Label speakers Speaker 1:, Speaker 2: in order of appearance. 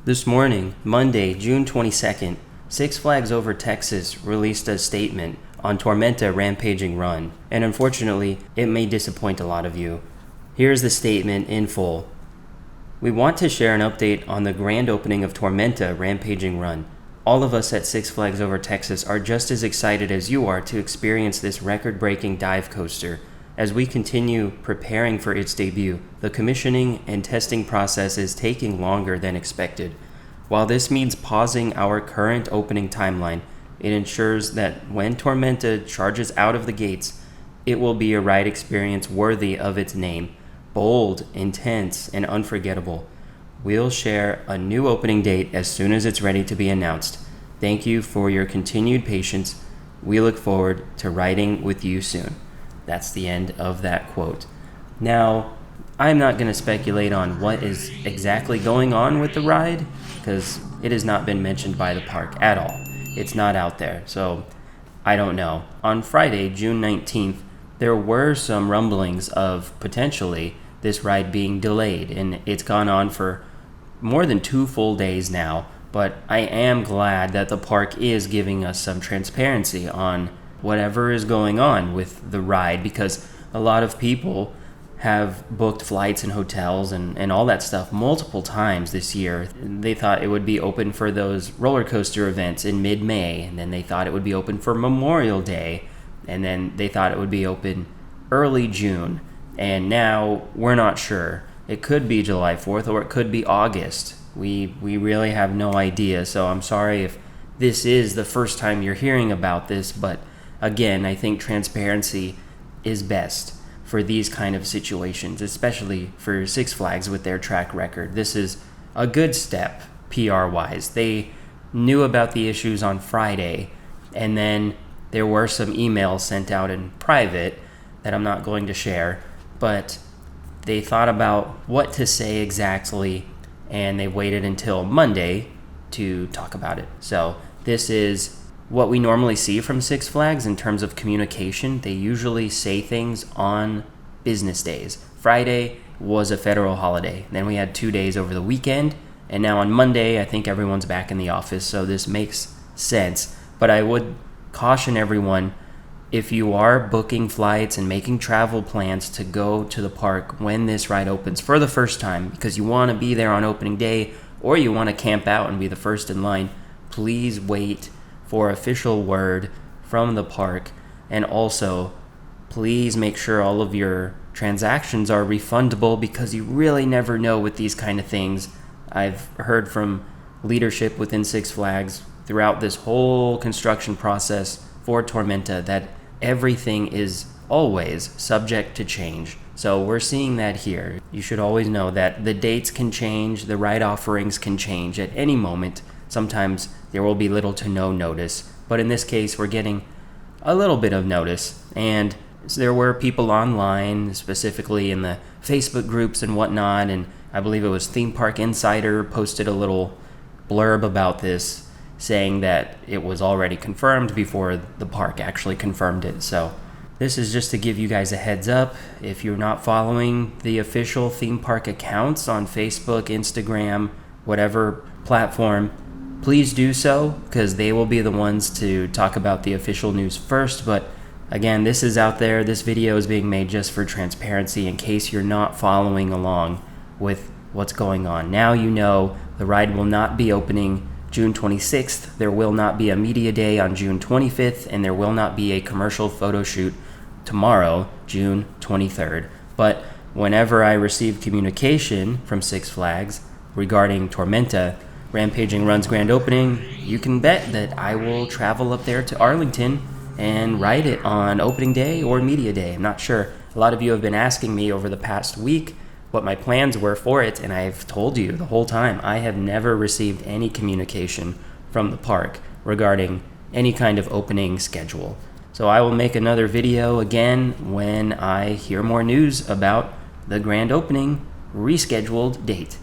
Speaker 1: This morning, Monday, June 22nd, Six Flags Over Texas released a statement on Tormenta Rampaging Run, and unfortunately, it may disappoint a lot of you. Here's the statement in full. We want to share an update on the grand opening of Tormenta Rampaging Run. All of us at Six Flags Over Texas are just as excited as you are to experience this record-breaking dive coaster. As we continue preparing for its debut, the commissioning and testing process is taking longer than expected. While this means pausing our current opening timeline, it ensures that when Tormenta charges out of the gates, it will be a ride experience worthy of its name, bold, intense, and unforgettable. We'll share a new opening date as soon as it's ready to be announced. Thank you for your continued patience. We look forward to riding with you soon. That's the end of that quote. Now, I'm not going to speculate on what is exactly going on with the ride, because it has not been mentioned by the park at all. It's not out there, so I don't know. On Friday, June 19th, there were some rumblings of potentially this ride being delayed, and it's gone on for more than 2 full days now, but I am glad that the park is giving us some transparency on whatever is going on with the ride, because a lot of people have booked flights and hotels and all that stuff multiple times this year. They thought it would be open for those roller coaster events in mid-May, and then they thought it would be open for Memorial Day, and then they thought it would be open early June, and now we're not sure. It could be July 4th or it could be August. We really have no idea, so I'm sorry if this is the first time you're hearing about this, but again, I think transparency is best for these kind of situations, especially for Six Flags with their track record. This is a good step PR-wise. They knew about the issues on Friday, and then there were some emails sent out in private that I'm not going to share, but they thought about what to say exactly, and they waited until Monday to talk about it. So this is what we normally see from Six Flags in terms of communication. They usually say things on business days. Friday was a federal holiday. Then we had 2 days over the weekend, and now on Monday, I think everyone's back in the office, so this makes sense. But I would caution everyone, if you are booking flights and making travel plans to go to the park when this ride opens for the first time, because you want to be there on opening day, or you want to camp out and be the first in line, please wait for official word from the park. And also, please make sure all of your transactions are refundable, because you really never know with these kind of things. I've heard from leadership within Six Flags throughout this whole construction process for Tormenta that everything is always subject to change. So we're seeing that here. You should always know that the dates can change, the ride offerings can change at any moment. Sometimes there will be little to no notice, but in this case, we're getting a little bit of notice, and there were people online, specifically in the Facebook groups and whatnot, and I believe it was Theme Park Insider posted a little blurb about this, saying that it was already confirmed before the park actually confirmed it. So this is just to give you guys a heads up. If you're not following the official theme park accounts on Facebook, Instagram, whatever platform, please do so, because they will be the ones to talk about the official news first. But again, this is out there. This video is being made just for transparency in case you're not following along with what's going on. Now you know the ride will not be opening June 26th. There will not be a media day on June 25th, and there will not be a commercial photo shoot tomorrow, June 23rd. But whenever I receive communication from Six Flags regarding Tormenta Rampaging Run's grand opening, you can bet that I will travel up there to Arlington and ride it on opening day or media day. I'm not sure. A lot of you have been asking me over the past week what my plans were for it, and I've told you the whole time I have never received any communication from the park regarding any kind of opening schedule. So I will make another video again when I hear more news about the grand opening rescheduled date.